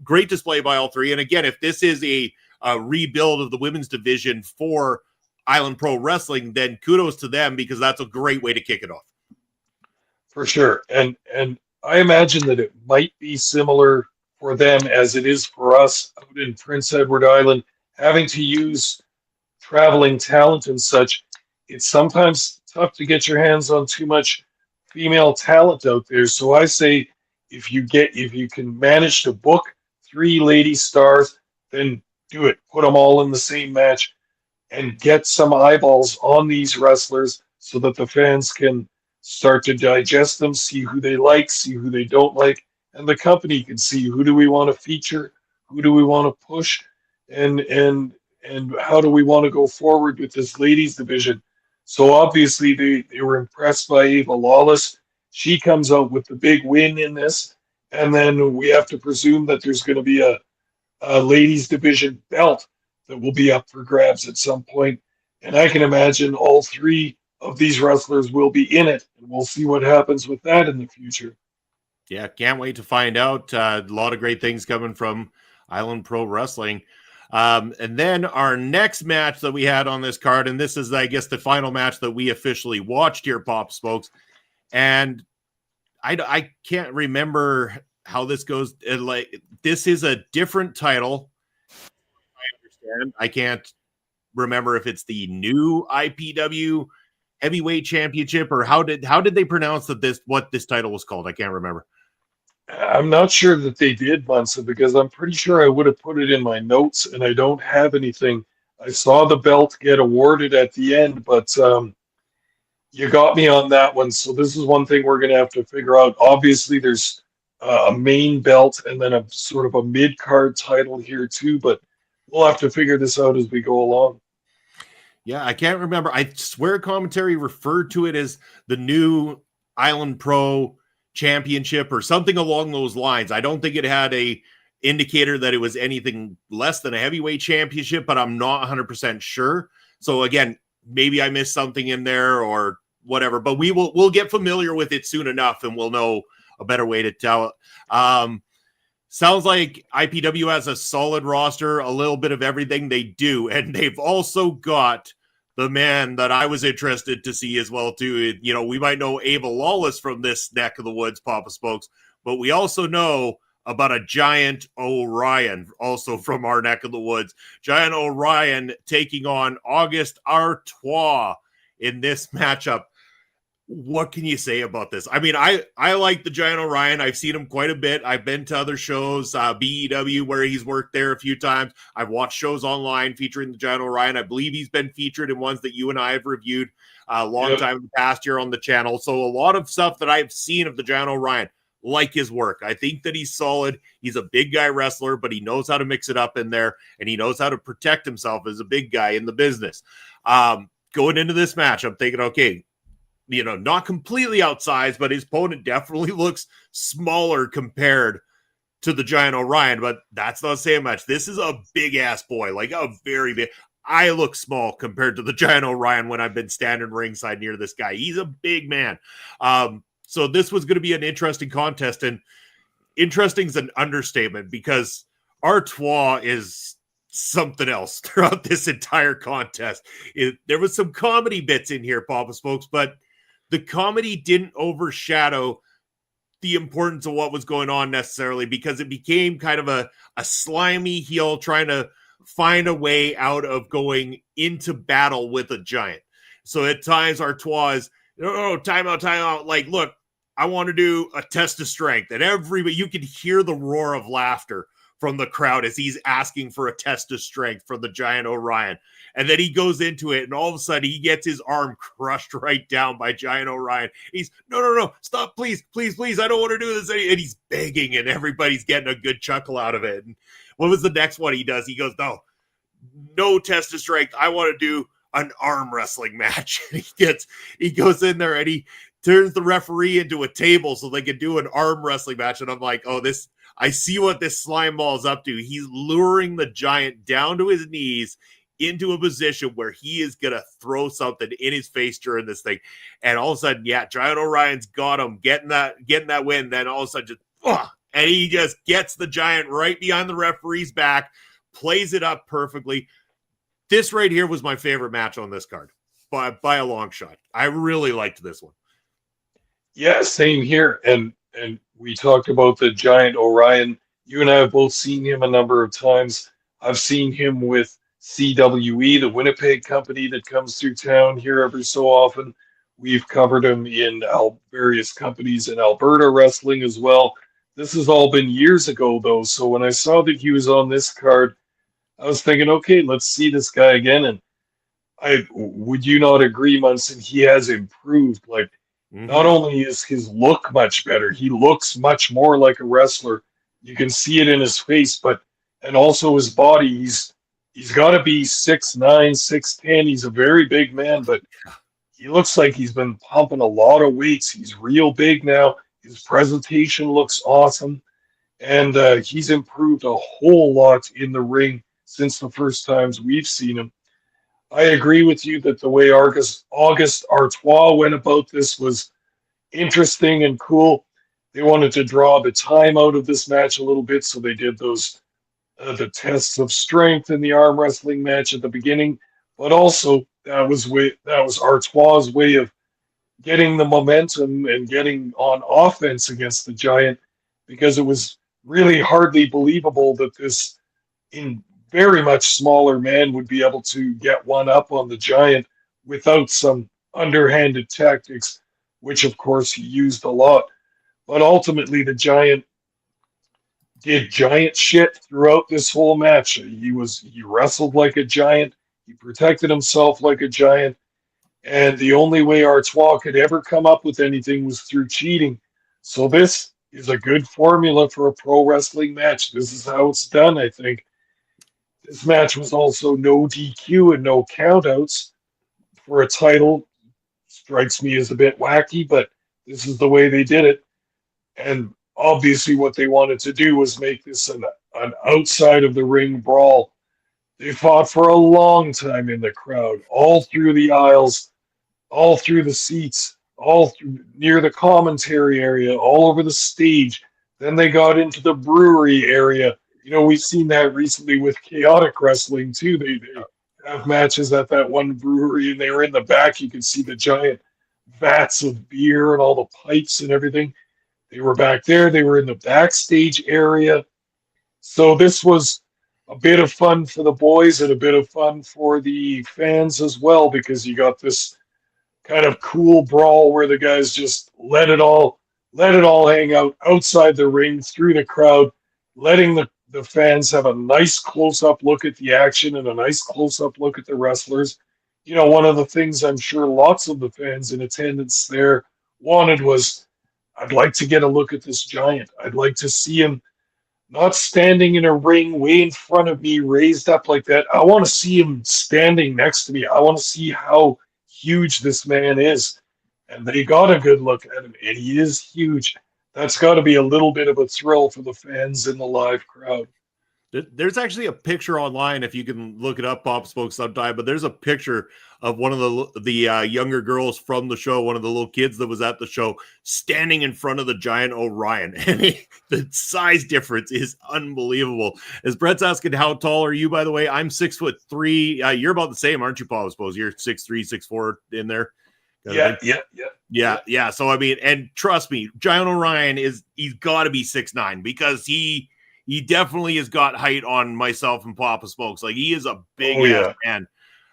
Great display by all three. And again, if this is a rebuild of the women's division for Island Pro Wrestling, then kudos to them, because that's a great way to kick it off. For sure. And I imagine that it might be similar for them as it is for us out in Prince Edward Island, having to use traveling talent and such. It's sometimes tough to get your hands on too much female talent out there. So I say, if you can manage to book 3 lady stars, then do it. Put them all in the same match and get some eyeballs on these wrestlers so that the fans can start to digest them, see who they like, see who they don't like, and the company can see who do we want to feature, who do we want to push, and how do we want to go forward with this ladies division. So obviously they were impressed by Ava Lawless. She comes out with the big win in this, And then we have to presume that there's going to be a ladies division belt that will be up for grabs at some point. And I can imagine all three of these wrestlers will be in it. And we'll see what happens with that in the future. Yeah, can't wait to find out. A lot of great things coming from Island Pro Wrestling. And then our next match that we had on this card, and this is, I guess, the final match that we officially watched here, Pop Smokes. And I can't remember how this goes. This is a different title. I understand. I can't remember if it's the new IPW Heavyweight Championship or how did they pronounce what this title was called? I can't remember. I'm not sure that they did, Munson, because I'm pretty sure I would have put it in my notes, and I don't have anything. I saw the belt get awarded at the end, but you got me on that one. So this is one thing we're going to have to figure out. Obviously, there's a main belt and then a sort of a mid-card title here too, but we'll have to figure this out as we go along. Yeah, I can't remember. I swear commentary referred to it as the new Island Pro Championship or something along those lines. I don't think it had a indicator that it was anything less than a heavyweight championship, but I'm not 100% sure. So again, maybe I missed something in there or whatever, but we'll get familiar with it soon enough and we'll know a better way to tell it. Sounds like IPW has a solid roster, a little bit of everything they do, and they've also got the man that I was interested to see as well, too. You know, we might know Ava Lawless from this neck of the woods, Papa Spokes, but we also know about a Giant Orion, also from our neck of the woods. Giant Orion taking on August Artois in this matchup. What can you say about this? I mean, I like the Giant Orion. I've seen him quite a bit. I've been to other shows, BEW, where he's worked there a few times. I've watched shows online featuring the Giant Orion. I believe he's been featured in ones that you and I have reviewed a long time in the past here on the channel. So a lot of stuff that I've seen of the Giant Orion, like his work. I think that he's solid. He's a big guy wrestler, but he knows how to mix it up in there, and he knows how to protect himself as a big guy in the business. Going into this match, I'm thinking, okay, you know, not completely outsized, but his opponent definitely looks smaller compared to the Giant Orion, but that's not saying much. This is a big ass boy, like a very big. I look small compared to the Giant Orion when I've been standing ringside near this guy. He's a big man. So this was going to be an interesting contest, and interesting is an understatement because Artois is something else throughout this entire contest. There was some comedy bits in here, Papa Smokes, but the comedy didn't overshadow the importance of what was going on necessarily, because it became kind of a slimy heel trying to find a way out of going into battle with a giant. So at times Artois is, oh, time out. Like, look, I want to do a test of strength. And everybody, you can hear the roar of laughter from the crowd as he's asking for a test of strength from the Giant Orion. And then he goes into it, and all of a sudden he gets his arm crushed right down by Giant Orion. He's, no, stop, please, I don't want to do this. And he's begging, and everybody's getting a good chuckle out of it. And what was the next one he does? He goes, no test of strength. I want to do an arm wrestling match. And he goes in there and he turns the referee into a table so they can do an arm wrestling match. And I'm like, I see what this slime ball is up to. He's luring the giant down to his knees into a position where he is going to throw something in his face during this thing. And all of a sudden, Giant Orion's got him getting that win. Then all of a sudden, and he just gets the giant right behind the referee's back, plays it up perfectly. This right here was my favorite match on this card by a long shot. I really liked this one. Yeah, same here. And we talked about the Giant Orion. You and I have both seen him a number of times. I've seen him with CWE, the Winnipeg company that comes through town here every so often. We've covered him in various companies in Alberta wrestling as well. This has all been years ago, though. So when I saw that he was on this card, I was thinking, okay, let's see this guy again. And would you not agree, Munson? He has improved. Like, not only is his look much better, he looks much more like a wrestler. You can see it in his face, and also his body. He's got to be 6'9", 6'10". He's a very big man, but he looks like he's been pumping a lot of weights. He's real big now. His presentation looks awesome, and he's improved a whole lot in the ring since the first times we've seen him. I agree with you that the way August Artois went about this was interesting and cool. They wanted to draw the time out of this match a little bit, so they did those the tests of strength in the arm wrestling match at the beginning. But also that was Artois' way of getting the momentum and getting on offense against the Giant, because it was really hardly believable that this in very much smaller man would be able to get one up on the Giant without some underhanded tactics, which of course he used a lot. But ultimately, the Giant did giant shit throughout this whole match. He wrestled like a giant. He protected himself like a giant. And the only way Artois could ever come up with anything was through cheating. So this is a good formula for a pro wrestling match. This is how it's done, I think. This match was also no DQ and no countouts for a title. Strikes me as a bit wacky, but this is the way they did it. And obviously what they wanted to do was make this an outside of the ring brawl. They fought for a long time in the crowd, all through the aisles, all through the seats, all through, near the commentary area, all over the stage. Then they got into the brewery area. You know, we've seen that recently with chaotic wrestling too. They have matches at that one brewery, and they were in the back. You could see the giant vats of beer and all the pipes and everything. They were back there. They were in the backstage area. So this was a bit of fun for the boys and a bit of fun for the fans as well, because you got this kind of cool brawl where the guys just let it all hang out outside the ring through the crowd, letting the fans have a nice close-up look at the action and a nice close-up look at the wrestlers. You know, one of the things I'm sure lots of the fans in attendance there wanted was, I'd like to get a look at this giant. I'd like to see him not standing in a ring way in front of me, raised up like that. I want to see him standing next to me. I want to see how huge this man is. And they got a good look at him, and he is huge. That's got to be a little bit of a thrill for the fans in the live crowd. There's actually a picture online, if you can look it up, Pop Spoke sometime, but there's a picture of one of the younger girls from the show, one of the little kids that was at the show, standing in front of the giant Orion. And the size difference is unbelievable. As Brett's asking, how tall are you, by the way? I'm 6'3". You're about the same, aren't you, Paul? I suppose you're 6'3", 6'4" in there. Yeah. So, I mean, and trust me, giant Orion he's got to be 6'9", because he definitely has got height on myself and Papa Smokes. Like, he is a big ass man.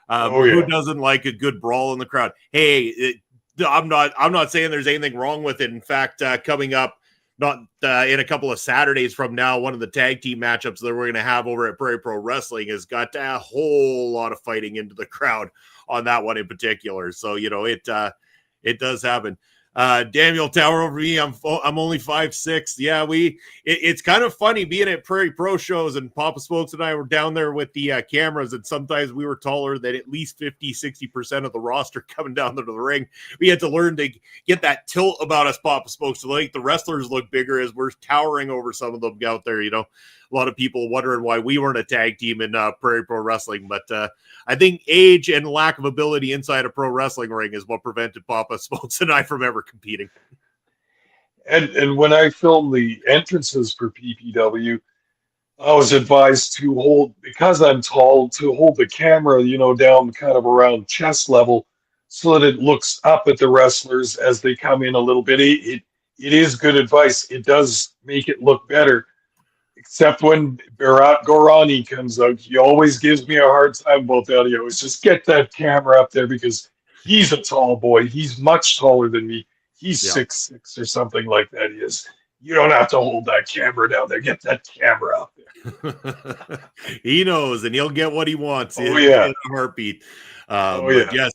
Who doesn't like a good brawl in the crowd? Hey, I'm not saying there's anything wrong with it. In fact, coming up, not in a couple of Saturdays from now, one of the tag team matchups that we're going to have over at Prairie Pro Wrestling has got a whole lot of fighting into the crowd on that one in particular. So, you know, it does happen. Daniel Tower over me. I'm only 5'6". Yeah, it's kind of funny being at Prairie Pro shows, and Papa Smokes and I were down there with the cameras, and sometimes we were taller than at least 50-60% of the roster coming down to the ring. We had to learn to get that tilt about us, Papa Smokes, to make the wrestlers look bigger as we're towering over some of them out there. You know, a lot of people wondering why we weren't a tag team in Prairie Pro Wrestling, but I think age and lack of ability inside a pro wrestling ring is what prevented Papa Smokes and I from ever competing. And when I filmed the entrances for PPW, I was advised to hold, because I'm tall, to hold the camera, you know, down kind of around chest level so that it looks up at the wrestlers as they come in a little bit. It is good advice. It does make it look better. Except when Bharat Gorani comes out, he always gives me a hard time about that. He always just get that camera up there, because he's a tall boy. He's much taller than me. He's 6'6" or something like that. He is. You don't have to hold that camera down there. Get that camera up there. He knows, and he'll get what he wants in a heartbeat. Yes.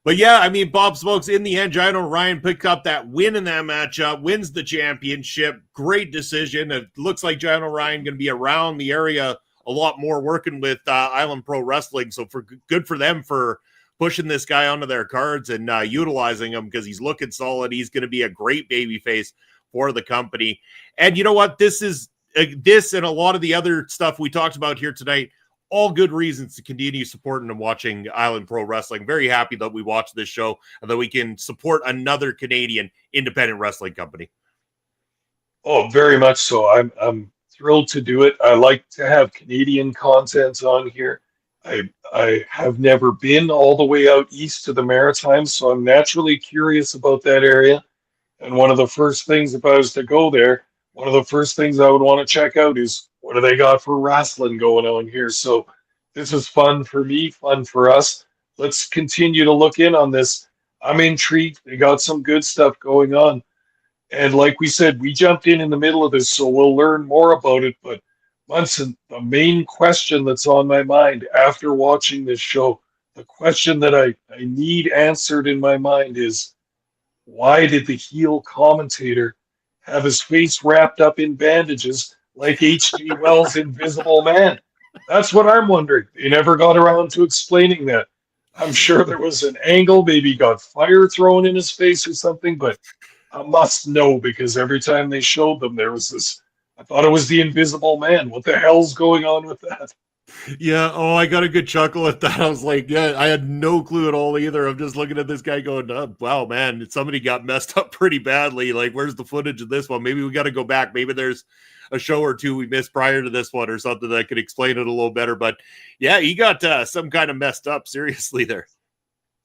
But yeah, I mean, Bob Smokes, in the end, Giant Orion picked up that win in that matchup, wins the championship. Great decision. It looks like Giant Orion going to be around the area a lot more, working with Island Pro Wrestling. So good for them for pushing this guy onto their cards and utilizing him, because he's looking solid. He's going to be a great babyface for the company. And you know what? This and a lot of the other stuff we talked about here tonight, all good reasons to continue supporting and watching Island Pro Wrestling. Very happy that we watch this show and that we can support another Canadian independent wrestling company. Oh, very much so. I'm thrilled to do it. I like to have Canadian content on here. I have never been all the way out east to the Maritimes, so I'm naturally curious about that area. And one of the first things, if I was to go there, one of the first things I would want to check out is what do they got for wrestling going on here. So this is fun for me, fun for us. Let's continue to look in on this. I'm intrigued. They got some good stuff going on. And like we said, we jumped in the middle of this, so we'll learn more about it. But Munson, the main question that's on my mind after watching this show, the question that I need answered in my mind is, why did the heel commentator have his face wrapped up in bandages like H.G. Wells' Invisible Man? That's what I'm wondering. They never got around to explaining that. I'm sure there was an angle, maybe he got fire thrown in his face or something, but I must know because every time they showed them, there was this. I thought it was the Invisible Man. What the hell's going on with that? Yeah. Oh, I got a good chuckle at that. I was like, yeah, I had no clue at all either. I'm just looking at this guy going, oh, wow, man, somebody got messed up pretty badly. Like, where's the footage of this one? Maybe we got to go back. Maybe there's a show or two we missed prior to this one or something that could explain it a little better. But yeah, he got some kind of messed up seriously there.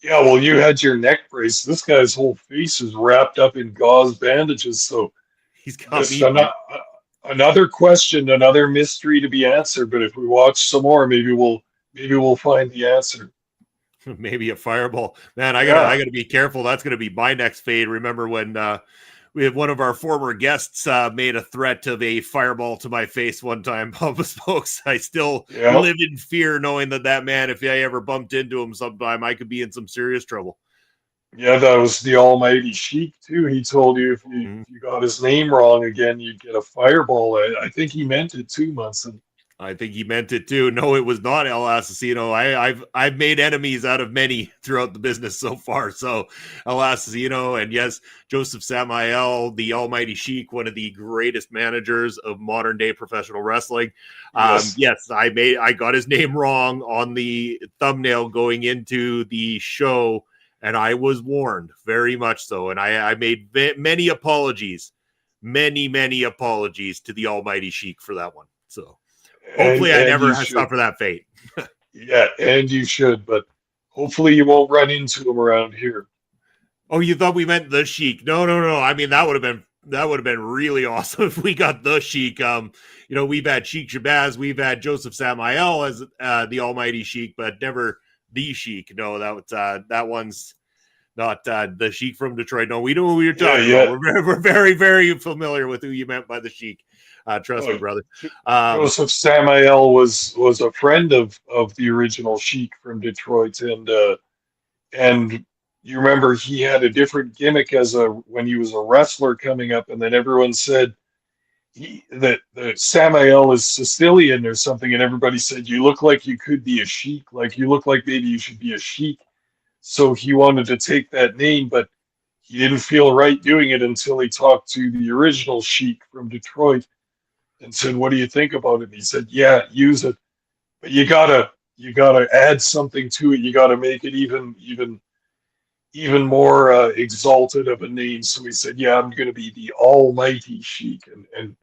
Yeah, well, you had your neck brace. This guy's whole face is wrapped up in gauze bandages. So he's got another question, another mystery to be answered. But if we watch some more, maybe we'll find the answer. Maybe a fireball. Man, I gotta be careful. That's gonna be my next fade. Remember when we had one of our former guests made a threat of a fireball to my face one time. Folks, I still live in fear knowing that man, if I ever bumped into him sometime, I could be in some serious trouble. Yeah, that was the Almighty Sheik too. He told you if you got his name wrong again, you'd get a fireball. I think he meant it too, Munson. I think he meant it too. No, it was not El Assassino. I've made enemies out of many throughout the business so far. So El Assassino, and yes, Joseph Samael, the Almighty Sheik, one of the greatest managers of modern day professional wrestling. Yes, I got his name wrong on the thumbnail going into the show, and I was warned very much so. And I made many apologies to the Almighty Sheik for that one. So. Hopefully I never suffer that fate. Yeah, and you should, but hopefully you won't run into him around here. Oh, you thought we meant the Sheik? No. I mean, that would have been really awesome if we got the Sheik. We've had Sheik Shabazz, we've had Joseph Samael as the Almighty Sheik, but never the Sheik. No, that one's not the Sheik from Detroit. No, we know who you're talking about. We're very, very familiar with who you meant by the Sheik. Trust me, brother. Joseph Samael was a friend of the original Sheik from Detroit, and you remember he had a different gimmick when he was a wrestler coming up, and then everyone said that Samael is Sicilian or something, and everybody said you look like you could be a Sheik, like you look like maybe you should be a Sheik. So he wanted to take that name, but he didn't feel right doing it until he talked to the original Sheik from Detroit. And said, "What do you think about it?" And he said, "Yeah, use it, but you gotta add something to it. You gotta make it even more exalted of a name." So he said, "Yeah, I'm gonna be the Almighty Sheik," and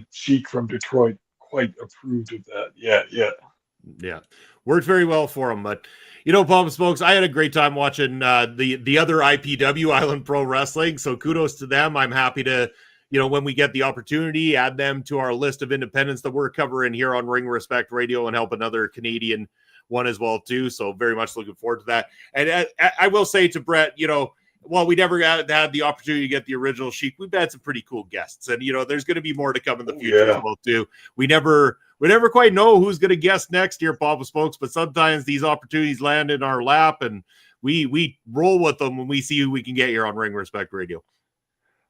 Sheik from Detroit quite approved of that. Yeah, worked very well for him. But Pump and Smokes, I had a great time watching the other IPW Island Pro Wrestling. So kudos to them. I'm happy to. When we get the opportunity, add them to our list of independents that we're covering here on Ring Respect Radio and help another Canadian one as well, too. So very much looking forward to that. And I will say to Brett, while we never had the opportunity to get the original Sheik, we've had some pretty cool guests. And, there's going to be more to come in the future as well, too. We never quite know who's going to guest next year, Papa Spokes, but sometimes these opportunities land in our lap and we roll with them when we see who we can get here on Ring Respect Radio.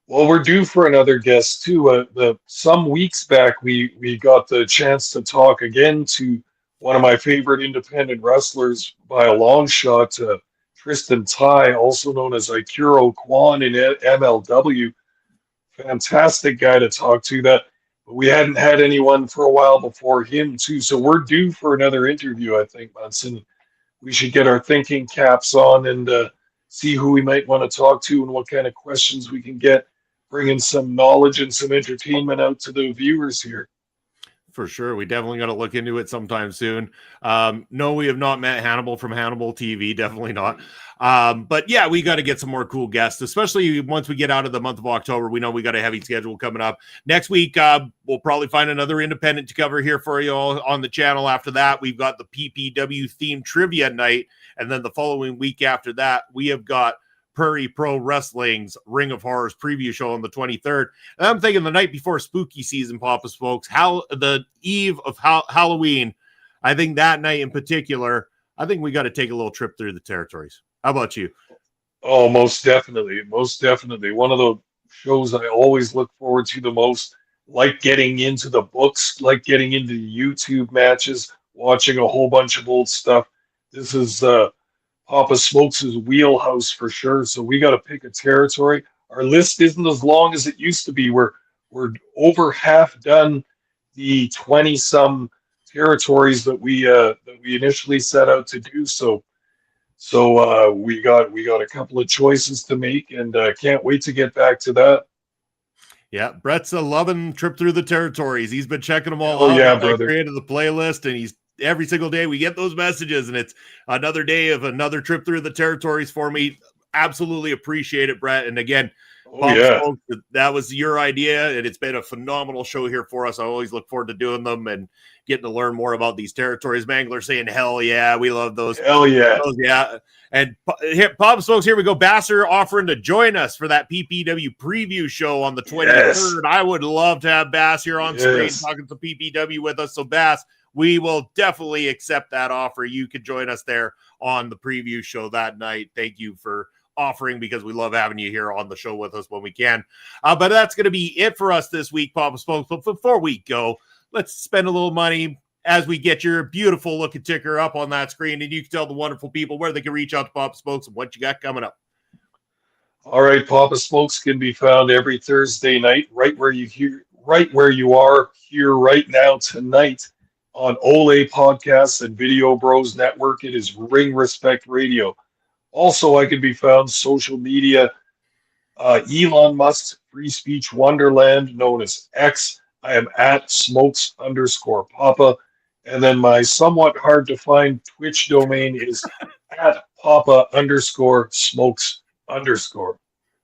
Well, we're due for another guest too. Some weeks back, we got the chance to talk again to one of my favorite independent wrestlers by a long shot, Tristan Tai, also known as Ikuro Kwan in MLW. fantastic guy to talk to. That we hadn't had anyone for a while before him too, so we're due for another interview, I think, Munson. We should get our thinking caps on and see who we might want to talk to and what kind of questions we can get, bringing some knowledge and some entertainment out to the viewers here. For sure. We definitely got to look into it sometime soon. No, we have not met Hannibal from Hannibal TV. Definitely not. But yeah, we got to get some more cool guests, especially once we get out of the month of October. We know we got a heavy schedule coming up. Next week, we'll probably find another independent to cover here for you all on the channel. After that, we've got the PPW themed trivia night. And then the following week after that, we have got Prairie Pro Wrestling's Ring of Horrors preview show on the 23rd. And I'm thinking the night before spooky season, Papa Smokes, the eve of Halloween, I think that night in particular, I think we got to take a little trip through the territories. How about you? Oh, most definitely. Most definitely. One of the shows I always look forward to the most, like getting into the books, like getting into the YouTube matches, watching a whole bunch of old stuff. This is Papa Smokes' wheelhouse for sure. So we got to pick a territory. Our list isn't as long as it used to be. We're over half done the 20-some territories that we initially set out to do. So we got a couple of choices to make, and can't wait to get back to that. Yeah, Brett's a loving trip through the territories. He's been checking them all out. Yeah, brother. Created the playlist, and he's every single day we get those messages, and it's another day of another trip through the territories for me. Absolutely appreciate it, Brett. And again, Smokes, that was your idea, and it's been a phenomenal show here for us. I always look forward to doing them and getting to learn more about these territories. Mangler saying, hell yeah, we love those. Hell yeah. Yeah. And here, Papa Smokes, here we go. Basser offering to join us for that PPW preview show on the 23rd. Yes. I would love to have Bass here on screen talking to PPW with us. So, Bass, we will definitely accept that offer. You could join us there on the preview show that night. Thank you for offering, because we love having you here on the show with us when we can. But that's going to be it for us this week, Papa Smokes. But before we go, let's spend a little money as we get your beautiful looking ticker up on that screen, and you can tell the wonderful people where they can reach out to Papa Smokes and what you got coming up. All right, Papa Smokes can be found every Thursday night, right where you are here right now tonight on Ole Podcasts and Video Bros Network. It is Ring Respect Radio. Also, I can be found social media, Elon Musk's free speech wonderland known as X. I am at Smokes_Papa. And then my somewhat hard to find Twitch domain is at Papa_Smokes_.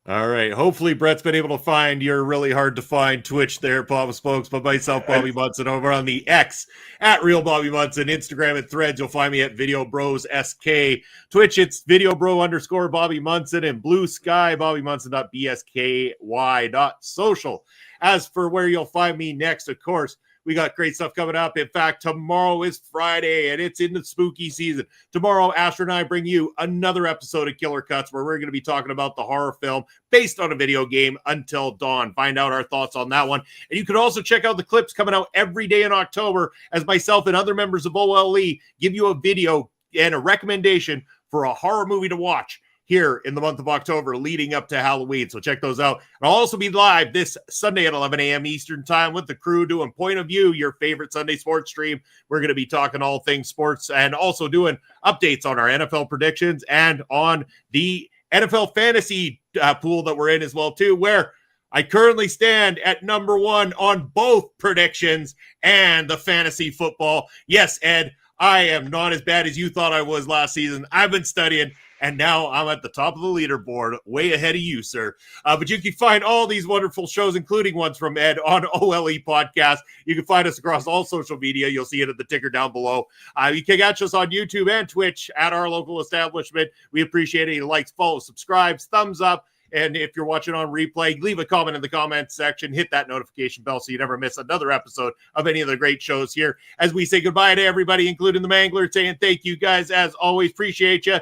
All right. Hopefully Brett's been able to find your really hard to find Twitch there, Papa Smokes. But myself, Bobby Munson, over on the X at Real Bobby Munson, Instagram and Threads. You'll find me at Video Bros SK. Twitch, it's Video Bro_Bobby Munson, and Blue Sky, BobbyMunson.bsky.social. As for where you'll find me next, of course, we got great stuff coming up. In fact, tomorrow is Friday, and it's in the spooky season. Tomorrow, Asher and I bring you another episode of Killer Cuts, where we're going to be talking about the horror film based on a video game, Until Dawn. Find out our thoughts on that one. And you can also check out the clips coming out every day in October, as myself and other members of OLE give you a video and a recommendation for a horror movie to watch here in the month of October leading up to Halloween. So check those out. I'll also be live this Sunday at 11 a.m. Eastern time with the crew doing Point of View, your favorite Sunday sports stream. We're going to be talking all things sports and also doing updates on our NFL predictions and on the NFL fantasy pool that we're in as well too, where I currently stand at number 1 on both predictions and the fantasy football. Yes, Ed, I am not as bad as you thought I was last season. I've been studying, and now I'm at the top of the leaderboard, way ahead of you, sir. But you can find all these wonderful shows, including ones from Ed, on OLE Podcast. You can find us across all social media. You'll see it at the ticker down below. You can catch us on YouTube and Twitch at our local establishment. We appreciate any likes, follows, subscribes, thumbs up. And if you're watching on replay, leave a comment in the comments section. Hit that notification bell so you never miss another episode of any of the great shows here. As we say goodbye to everybody, including the Mangler, saying thank you guys. As always, appreciate you.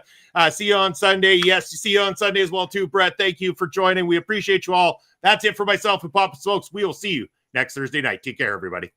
See you on Sunday. Yes, see you on Sunday as well too, Brett. Thank you for joining. We appreciate you all. That's it for myself and Papa Smokes. We will see you next Thursday night. Take care, everybody.